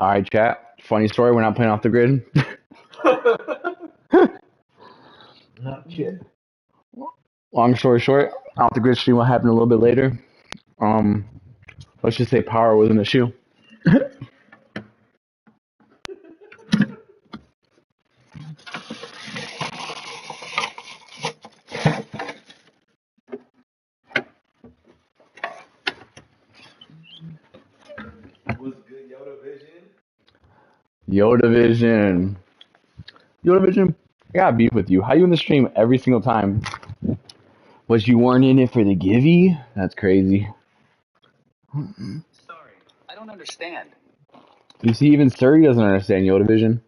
All right, chat. Funny story. We're not playing off the grid. Not shit. Long story short, off the grid stream will happen a little bit later. Um, let's just say power was an issue. Was good Yoda Vision? Yoda Vision. Yoda Vision. I got beef with you. How you in the stream every single time? Was you weren't in it for the givey? That's crazy. Sorry, I don't understand. You see, even Surrey doesn't understand Yoda Vision.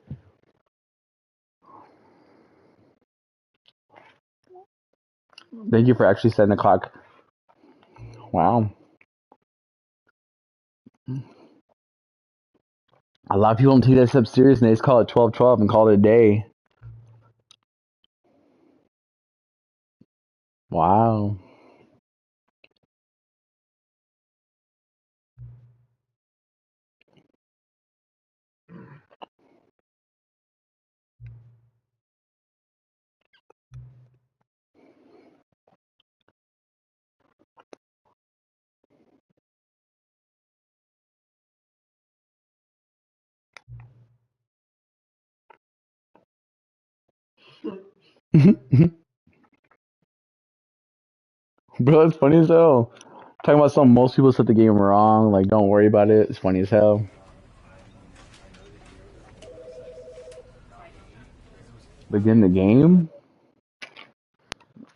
Thank you for actually setting the clock. Wow. A lot of people don't take that stuff serious and they just call it 12-12 and call it a day. Wow. Bro, it's funny as hell. Talking about something most people said the game wrong. Like, don't worry about it. It's funny as hell. Begin the game?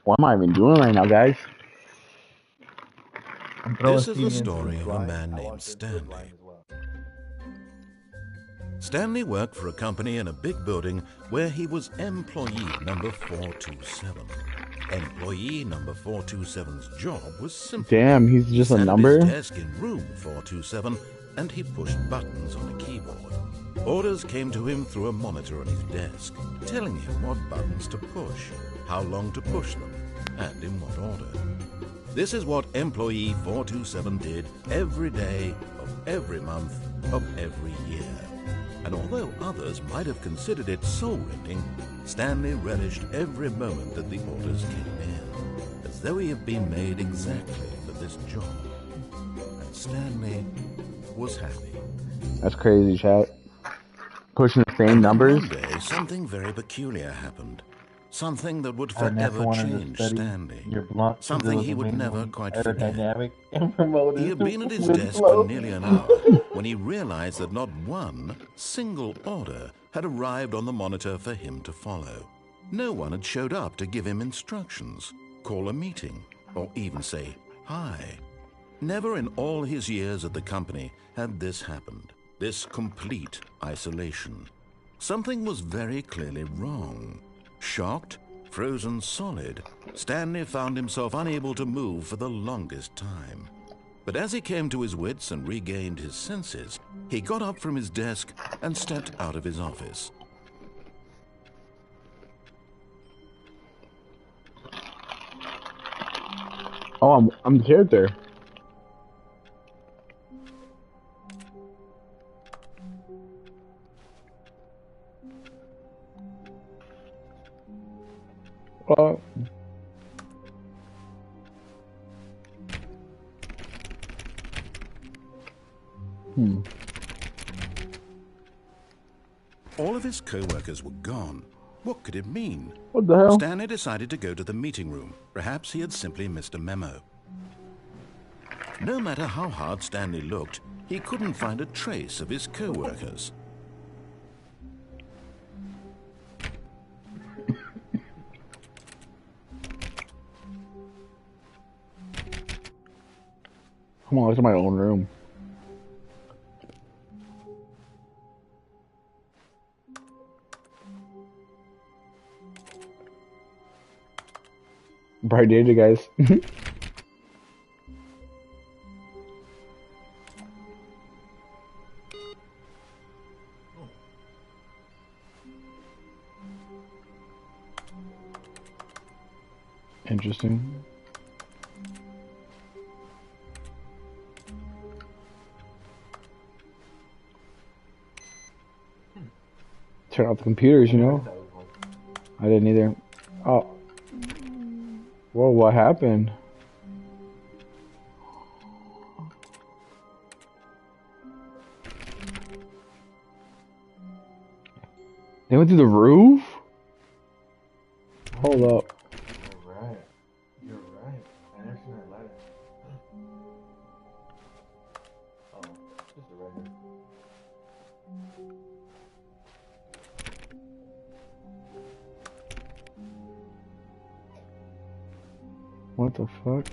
What am I even doing right now, guys? This is the story of a man named Stanley. Stanley worked for a company in a big building where he was employee number 427. Employee number 427's job was simple. Damn, he's just a number? He sat at his desk in room 427 and he pushed buttons on a keyboard. Orders came to him through a monitor on his desk, telling him what buttons to push, how long to push them, and in what order. This is what employee 427 did every day of every month of every year. And although others might have considered it soul-rending, Stanley relished every moment that the orders came in, as though he had been made exactly for this job. And Stanley was happy. That's crazy, chat. Pushing the same numbers? One day, something very peculiar happened. Something that would forever change Stanley. Something he would never quite forget. He had been at his desk for nearly an hour when he realized that not one single order had arrived on the monitor for him to follow. No one had showed up to give him instructions, call a meeting, or even say hi. Never in all his years at the company had this happened, this complete isolation. Something was very clearly wrong. Shocked, frozen solid, Stanley found himself unable to move for the longest time. But as he came to his wits and regained his senses, he got up from his desk and stepped out of his office. Oh, I'm scared there. All of his co-workers were gone. What could it mean? What the hell? Stanley decided to go to the meeting room. Perhaps he had simply missed a memo. No matter how hard Stanley looked, he couldn't find a trace of his co-workers. Come on, it's in my own room. Bright day, guys. Interesting. turn off the computers, you know? I didn't either. Oh. Whoa, what happened? They went through the roof? Hold up. You're right. You're right. I never seen that ladder. Oh, just a regular. What the fuck?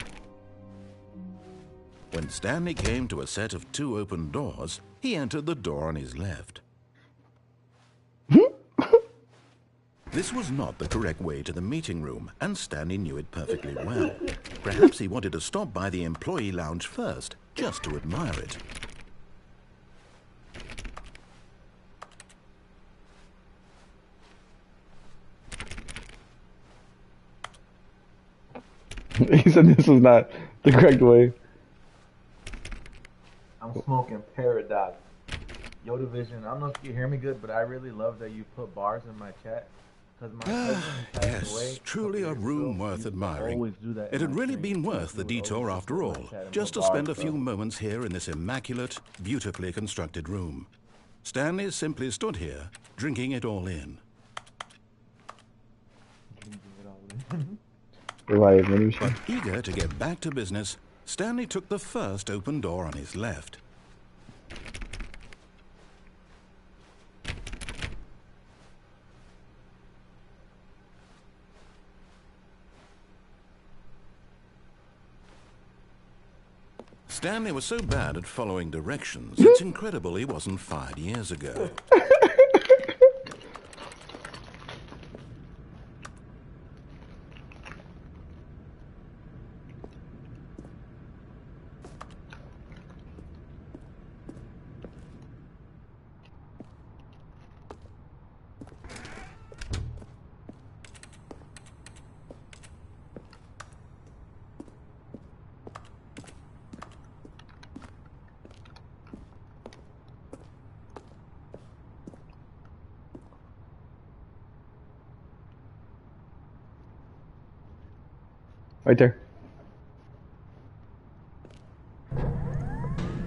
When Stanley came to a set of 2 open doors, he entered the door on his left. This was not the correct way to the meeting room, and Stanley knew it perfectly well. Perhaps he wanted to stop by the employee lounge first, just to admire it. He said this was not the correct way. I'm smoking Paradox. Yo, Division, I don't know if you hear me good, but I really love that you put bars in my chat. Yes, truly a room worth admiring. It had really been worth the detour after all, just to spend a few moments here in this immaculate, beautifully constructed room. Stanley simply stood here, drinking it all in. Eager to get back to business, Stanley took the first open door on his left. Stanley was so bad at following directions, it's incredible he wasn't fired years ago. Right there.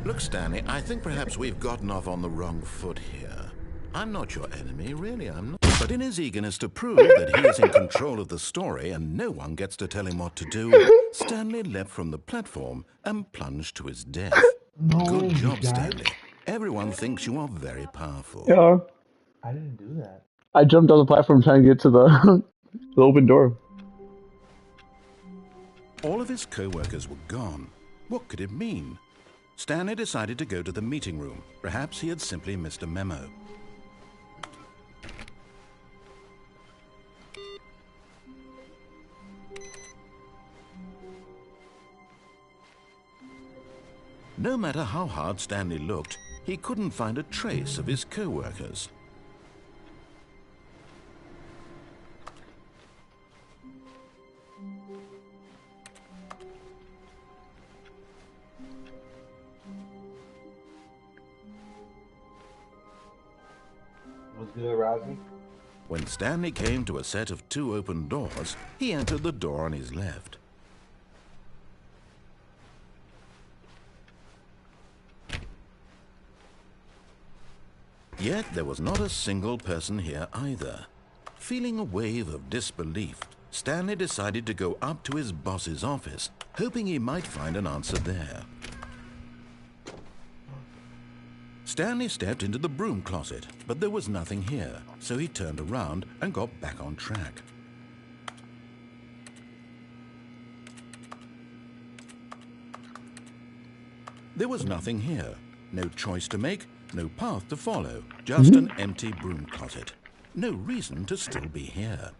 Look, Stanley, I think perhaps we've gotten off on the wrong foot here. I'm not your enemy, really, I'm not. But in his eagerness to prove that he is in control of the story and no one gets to tell him what to do, Stanley leapt from the platform and plunged to his death. Good job, Stanley. Everyone thinks you are very powerful. Yeah. I didn't do that. I jumped on the platform trying to get to the open door. All of his co-workers were gone. What could it mean? Stanley decided to go to the meeting room. Perhaps he had simply missed a memo. No matter how hard Stanley looked, he couldn't find a trace of his co-workers. Was good, Rosie? When Stanley came to a set of 2 open doors, he entered the door on his left. Yet there was not a single person here either. Feeling a wave of disbelief, Stanley decided to go up to his boss's office, hoping he might find an answer there. Stanley stepped into the broom closet, but there was nothing here, so he turned around and got back on track. There was nothing here. No choice to make, no path to follow, just an empty broom closet. No reason to still be here.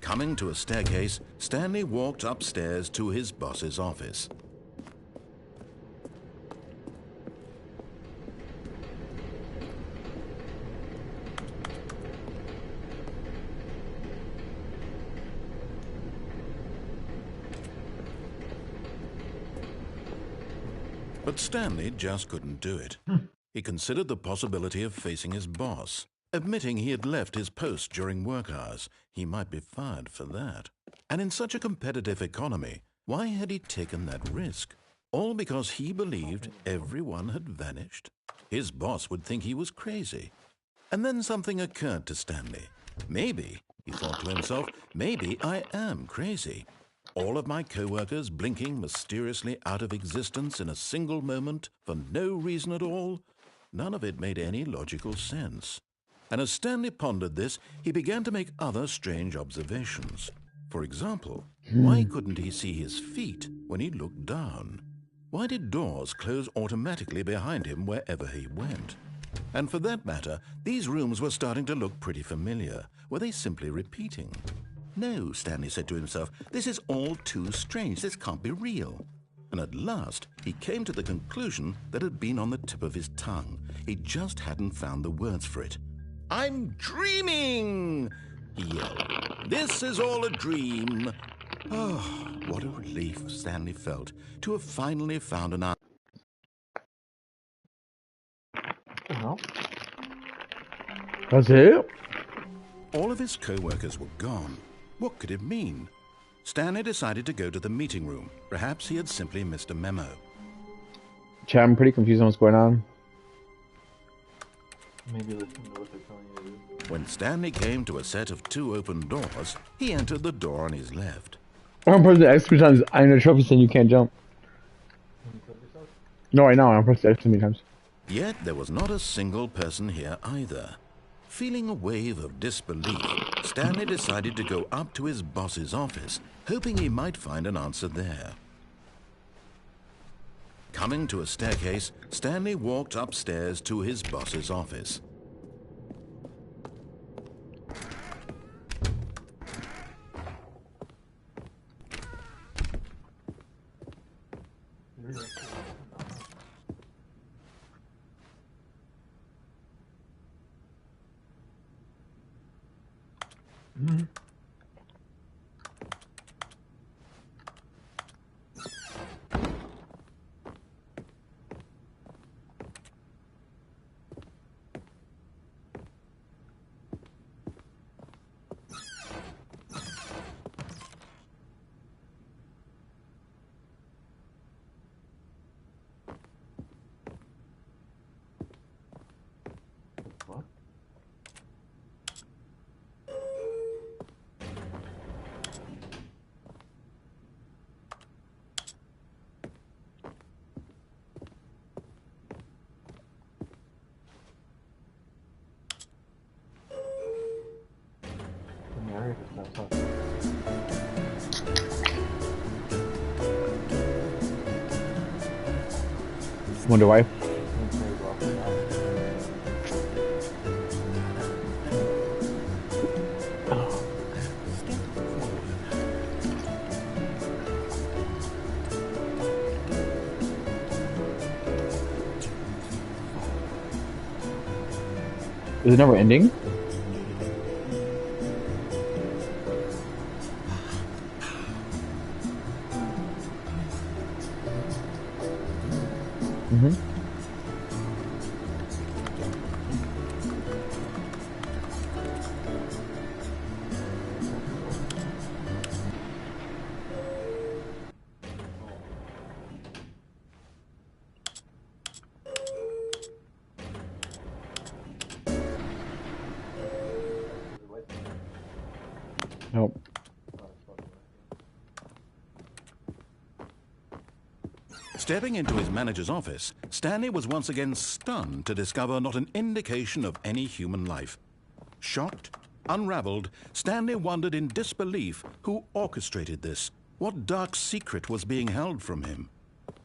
Coming to a staircase, Stanley walked upstairs to his boss's office. But Stanley just couldn't do it. He considered the possibility of facing his boss. admitting he had left his post during work hours. He might be fired for that. And in such a competitive economy, why had he taken that risk? All because he believed everyone had vanished? His boss would think he was crazy. And then something occurred to Stanley. Maybe, he thought to himself, maybe I am crazy. All of my co-workers blinking mysteriously out of existence in a single moment for no reason at all. None of it made any logical sense. And as Stanley pondered this, he began to make other strange observations. For example, why couldn't he see his feet when he looked down? Why did doors close automatically behind him wherever he went? And for that matter, these rooms were starting to look pretty familiar. Were they simply repeating? No, Stanley said to himself, this is all too strange. This can't be real. And at last, he came to the conclusion that had been on the tip of his tongue. He just hadn't found the words for it. I'm dreaming, he yelled. This is all a dream. Oh, what a relief Stanley felt to have finally found an answer. That's it? All of his co-workers were gone. What could it mean? Stanley decided to go to the meeting room. Perhaps he had simply missed a memo. Chat, I'm pretty confused on what's going on. Maybe listen to what they're telling you to do. When Stanley came to a set of 2 open doors, he entered the door on his left. I'm pressing X 3 times. I know trophy saying you can't jump. Can you clip yourself? No, right now I'm pressing X too many times. Yet there was not a single person here either. Feeling a wave of disbelief, Stanley decided to go up to his boss's office, hoping he might find an answer there. Coming to a staircase, Stanley walked upstairs to his boss's office. Wonder why. Is it never ending? Nope. Stepping into his manager's office, Stanley was once again stunned to discover not an indication of any human life. Shocked, unraveled, Stanley wondered in disbelief who orchestrated this. What dark secret was being held from him?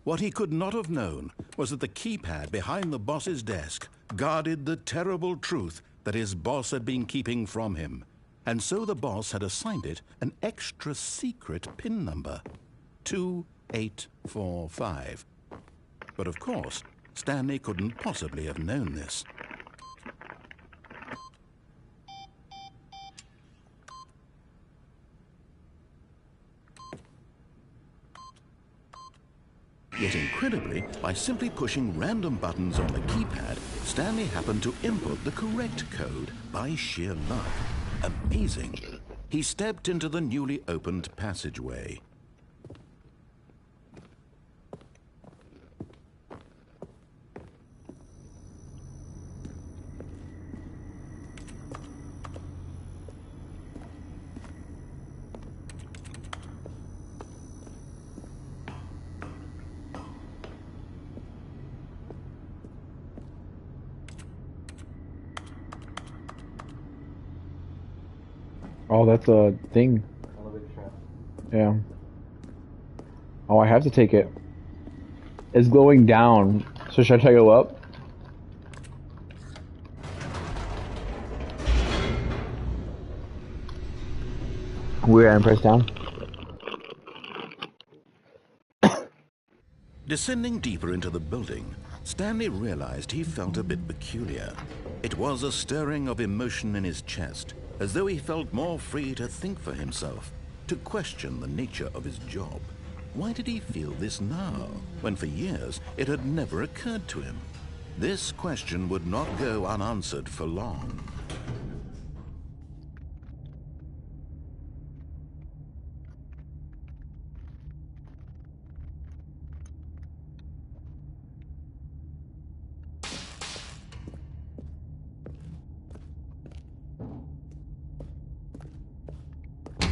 What he could not have known was that the keypad behind the boss's desk guarded the terrible truth that his boss had been keeping from him. And so the boss had assigned it an extra secret PIN number, 2845. But of course, Stanley couldn't possibly have known this. Yet incredibly, by simply pushing random buttons on the keypad, Stanley happened to input the correct code by sheer luck. Amazing. He stepped into the newly opened passageway. Oh, that's a thing. Elevator shaft. Yeah. Oh, I have to take it. It's going down. So should I try to go up? Where and press down? Descending deeper into the building, Stanley realized he felt a bit peculiar. It was a stirring of emotion in his chest, as though he felt more free to think for himself, to question the nature of his job. Why did he feel this now, when for years it had never occurred to him? This question would not go unanswered for long.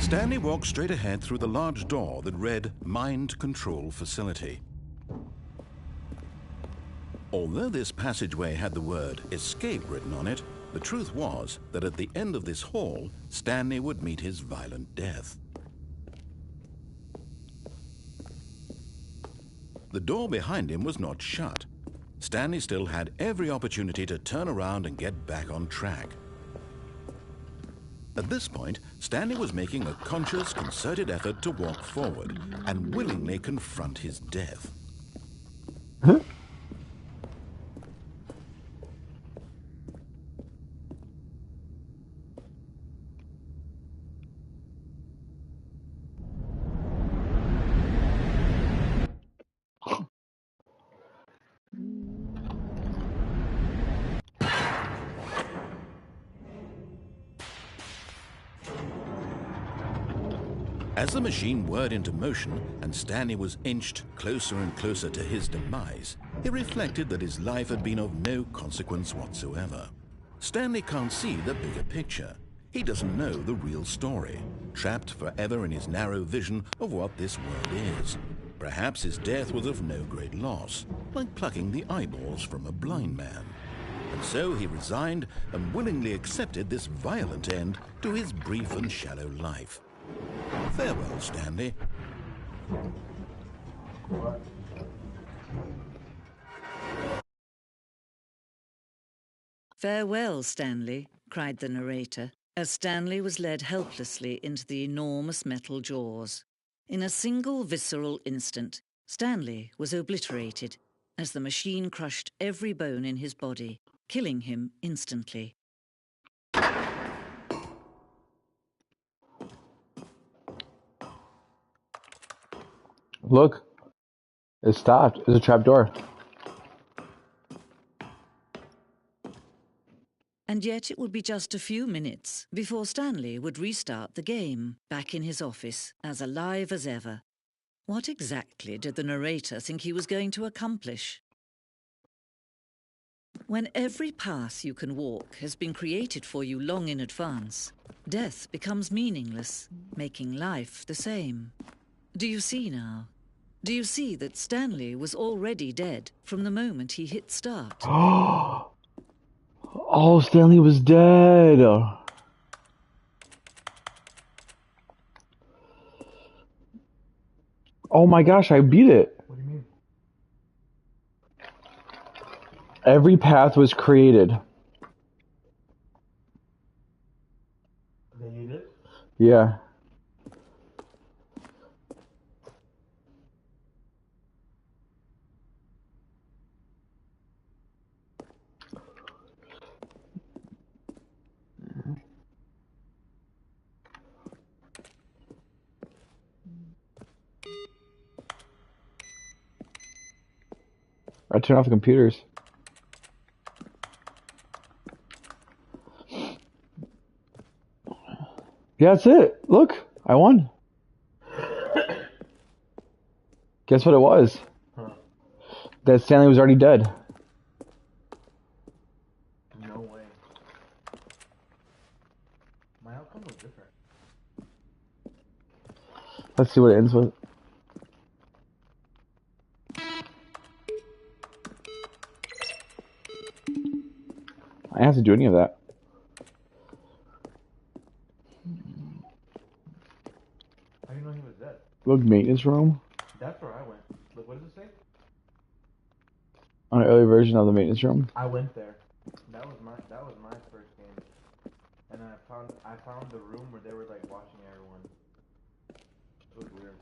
Stanley walked straight ahead through the large door that read Mind Control Facility. Although this passageway had the word escape written on it, the truth was that at the end of this hall, Stanley would meet his violent death. The door behind him was not shut. Stanley still had every opportunity to turn around and get back on track. At this point, Stanley was making a conscious, concerted effort to walk forward and willingly confront his death. Huh? As the machine whirred into motion and Stanley was inched closer and closer to his demise, he reflected that his life had been of no consequence whatsoever. Stanley can't see the bigger picture. He doesn't know the real story, trapped forever in his narrow vision of what this world is. Perhaps his death was of no great loss, like plucking the eyeballs from a blind man. And so he resigned and willingly accepted this violent end to his brief and shallow life. Farewell, Stanley. Farewell, Stanley, cried the narrator, as Stanley was led helplessly into the enormous metal jaws. In a single visceral instant, Stanley was obliterated as the machine crushed every bone in his body, killing him instantly. Look, it stopped. It's a trap door. And yet it would be just a few minutes before Stanley would restart the game, back in his office, as alive as ever. What exactly did the narrator think he was going to accomplish? When every path you can walk has been created for you long in advance, death becomes meaningless, making life the same. Do you see now? Do you see that Stanley was already dead from the moment he hit start? Oh, Stanley was dead. Oh my gosh, I beat it. What do you mean? Every path was created. Then you did? Yeah. I turn off the computers. Yeah, that's it. Look, I won. Guess what it was? Huh. That Stanley was already dead. No way. My outcome was different. Let's see what it ends with. I didn't have to do any of that. How do you know he was dead? Look, maintenance room. That's where I went. Look, what does it say? On an early version of the maintenance room. I went there. That was my first game. And I found the room where they were like watching everyone. It was weird.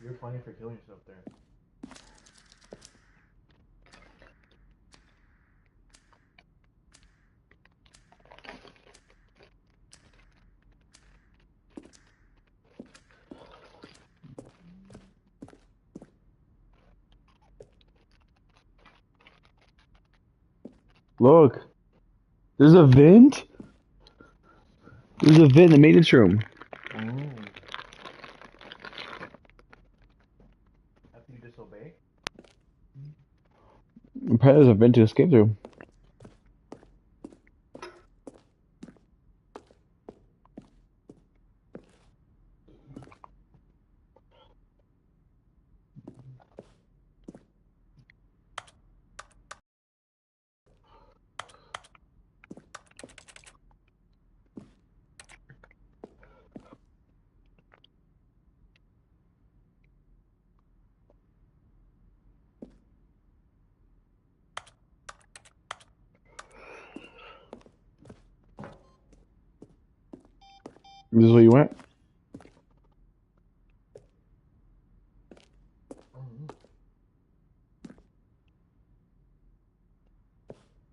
You're funny for killing yourself there. Look. There's a vent? There's a vent in the maintenance room. After you disobey? Apparently there's a vent to escape through. This is where you went?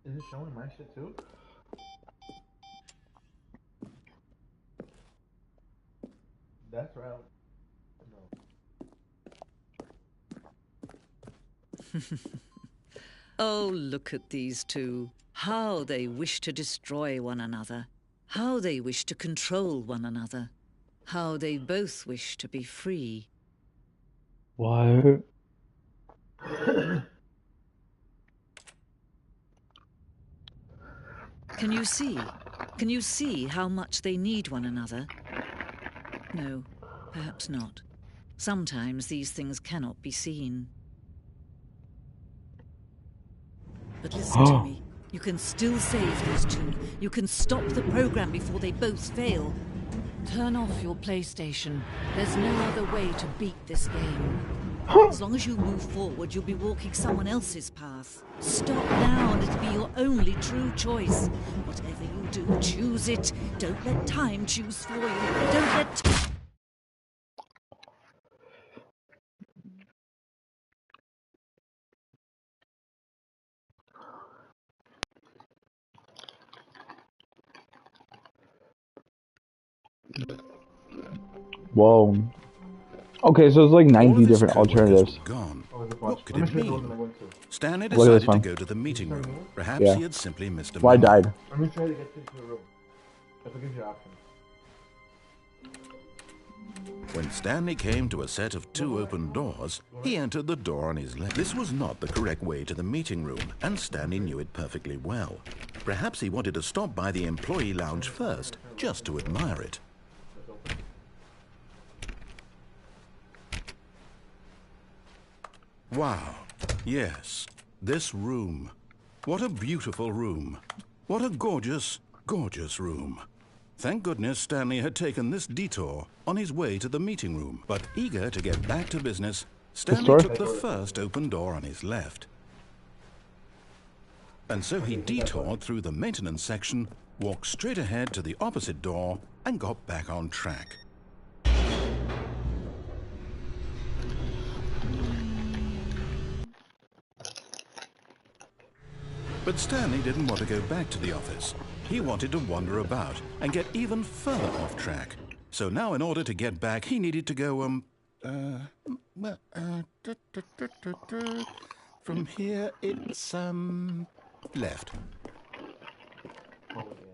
Is it showing my shit too? That's right. No. Oh, look at these two. How they wish to destroy one another. How they wish to control one another. How they both wish to be free. What? Can you see? Can you see how much they need one another? No, perhaps not. Sometimes these things cannot be seen. But listen to me. You can still save these two. You can stop the program before they both fail. Turn off your PlayStation. There's no other way to beat this game. As long as you move forward, you'll be walking someone else's path. Stop now and it'll be your only true choice. Whatever you do, choose it. Don't let time choose for you. Don't let... Whoa. Okay, so it's like 90 different alternatives. Gone. What could it mean? Stanley Look at this decided one. to go to the meeting room. Perhaps Yeah. he had simply missed a Well, I memo. died. Let me try to get into the room. If it gives you options. When Stanley came to a set of 2 open doors, he entered the door on his left. This was not the correct way to the meeting room, and Stanley knew it perfectly well. Perhaps he wanted to stop by the employee lounge first, just to admire it. Wow, yes, this room. What a beautiful room. What a gorgeous, gorgeous room. Thank goodness Stanley had taken this detour on his way to the meeting room. But eager to get back to business, Stanley took the first open door on his left. And so he detoured through the maintenance section, walked straight ahead to the opposite door, and got back on track. But Stanley didn't want to go back to the office. He wanted to wander about and get even further off track. So now in order to get back, he needed to go, from here it's, left. Oh, yeah.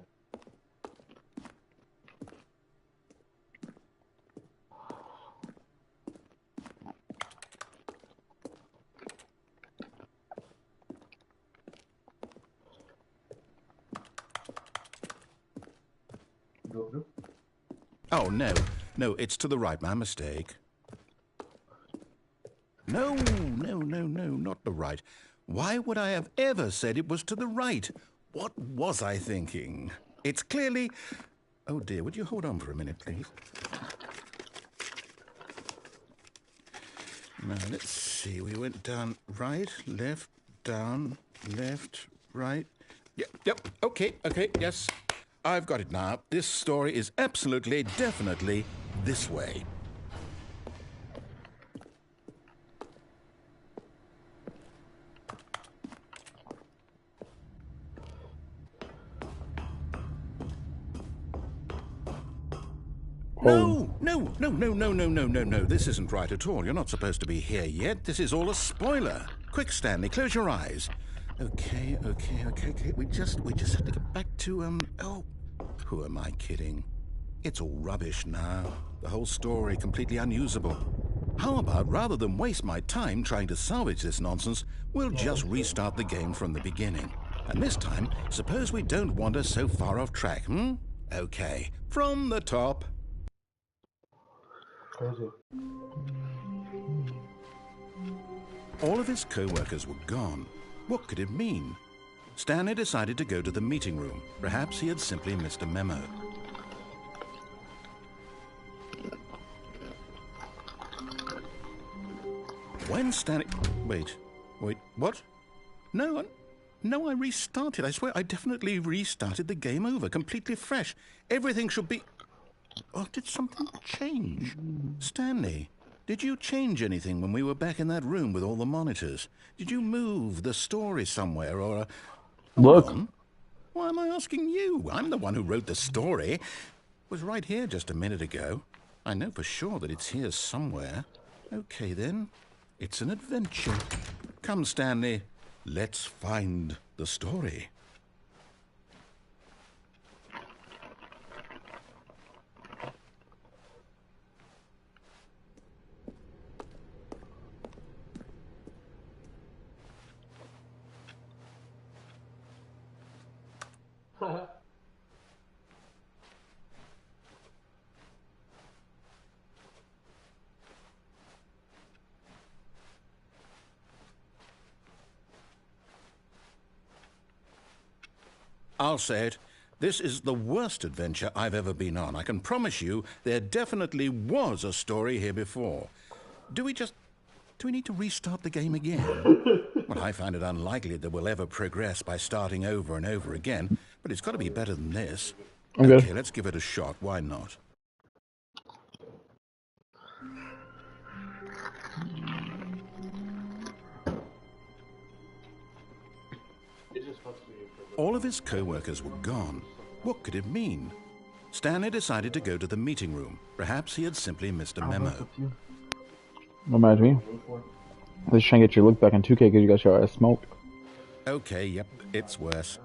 Oh, no. No, it's to the right. My mistake. No, not the right. Why would I have ever said it was to the right? What was I thinking? It's clearly... Oh, dear, would you hold on for a minute, please? Now, let's see. We went down right, left, down, left, right. Yep, okay, yes. I've got it now. This story is absolutely, definitely this way. No. This isn't right at all. You're not supposed to be here yet. This is all a spoiler. Quick, Stanley, close your eyes. Okay. We just have to get back to, oh, who am I kidding? It's all rubbish now. The whole story completely unusable. How about, rather than waste my time trying to salvage this nonsense, we'll just restart the game from the beginning. And this time, suppose we don't wander so far off track, Okay, from the top. Crazy. All of his co-workers were gone. What could it mean? Stanley decided to go to the meeting room. Perhaps he had simply missed a memo. When Stanley... Wait, what? No, I restarted. I swear I definitely restarted the game over, completely fresh. Everything should be... Oh, did something change? Stanley, did you change anything when we were back in that room with all the monitors? Did you move the story somewhere or... Look. Why am I asking you? I'm the one who wrote the story. It was right here just a minute ago. I know for sure that it's here somewhere. Okay, then. It's an adventure. Come, Stanley. Let's find the story. I'll say it. This is the worst adventure I've ever been on. I can promise you there definitely was a story here before. Do we need to restart the game again? Well, I find it unlikely that we'll ever progress by starting over and over again, but it's got to be better than this. Okay, let's give it a shot. Why not? All of his co-workers were gone. What could it mean? Stanley decided to go to the meeting room. Perhaps he had simply missed a memo. Don't mind me. I'm just trying to get your look back on 2K because you got your ass smoked. Okay, yep, it's worse.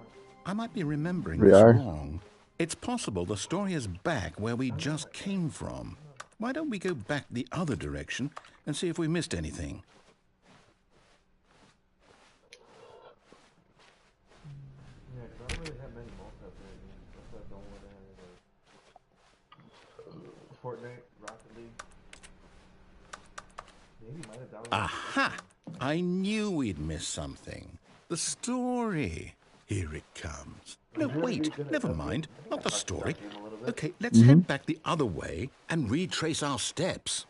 I might be remembering this wrong. It's possible the story is back where we just came from. Why don't we go back the other direction and see if we missed anything? Fortnite, Rocket League. Maybe might have downloaded. Aha! I knew we'd miss something. The story. Here it comes. No, wait, never mind. Not the story. Okay, let's head back the other way and retrace our steps.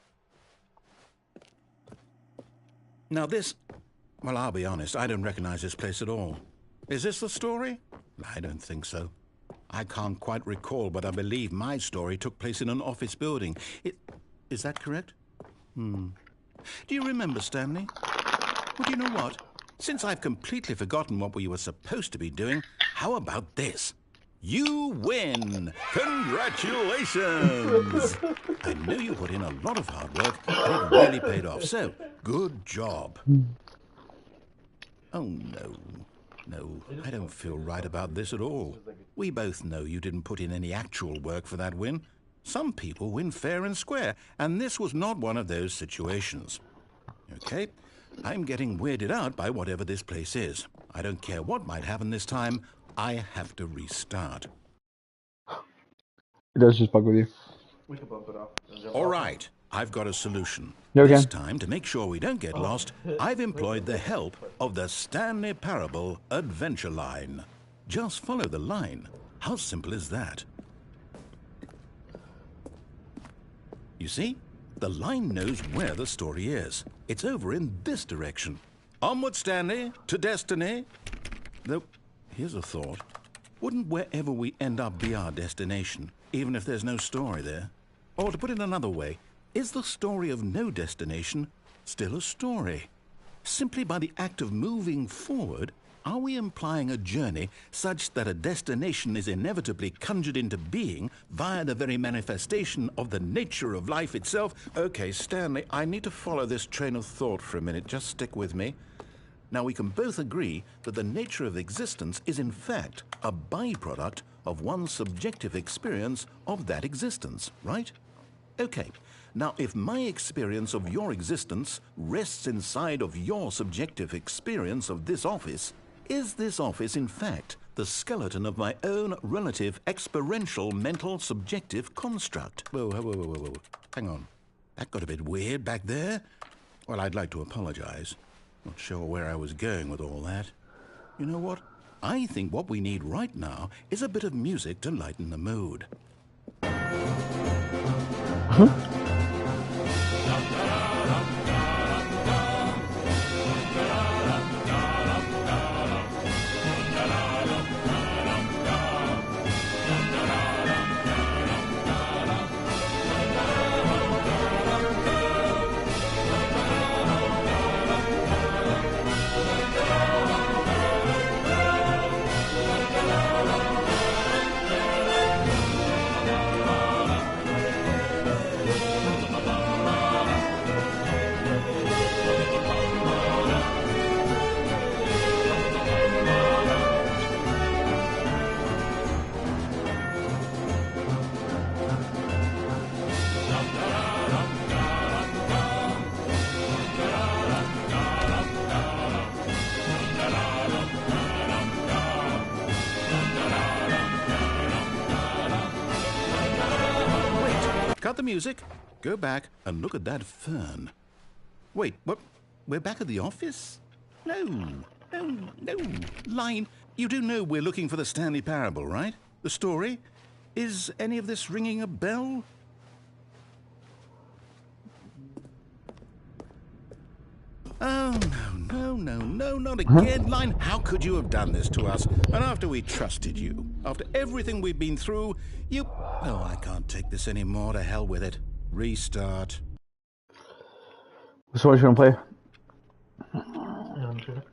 Now this... Well, I'll be honest, I don't recognize this place at all. Is this the story? I don't think so. I can't quite recall, but I believe my story took place in an office building. Is that correct? Do you remember, Stanley? Well, do you know what? since I've completely forgotten what we were supposed to be doing, how about this? You win! Congratulations! I know you put in a lot of hard work, and it really paid off, so good job. Oh, no. No, I don't feel right about this at all. We both know you didn't put in any actual work for that win. Some people win fair and square, and this was not one of those situations. Okay, I'm getting weirded out by whatever this place is. I don't care what might happen this time. I have to restart. It does just bug with you. We can bump it off. All right, I've got a solution. Okay. This time, to make sure we don't get lost, I've employed the help of the Stanley Parable Adventure Line. Just follow the line. How simple is that? You see? The line knows where the story is. It's over in this direction. Onward, Stanley, to destiny. Though, here's a thought. Wouldn't wherever we end up be our destination, even if there's no story there? Or to put it another way, is the story of no destination still a story? Simply by the act of moving forward, are we implying a journey such that a destination is inevitably conjured into being via the very manifestation of the nature of life itself? Okay, Stanley, I need to follow this train of thought for a minute. Just stick with me. Now, we can both agree that the nature of existence is in fact a byproduct of one's subjective experience of that existence, right? Okay, now if my experience of your existence rests inside of your subjective experience of this office, is this office in fact the skeleton of my own relative experiential mental subjective construct? Whoa, whoa, whoa, whoa, whoa. Hang on. That got a bit weird back there. Well, I'd like to apologize. Not sure where I was going with all that. You know what? I think what we need right now is a bit of music to lighten the mood. Cut the music, go back and look at that fern. Wait, what? We're back at the office? No. Line, you do know we're looking for the Stanley Parable, right? The story? Is any of this ringing a bell? Oh, no, not again, Line. How could you have done this to us? And after we trusted you, after everything we've been through, you... Oh, I can't take this anymore. To hell with it. Restart. So what you gonna play? Yeah, I'm sure.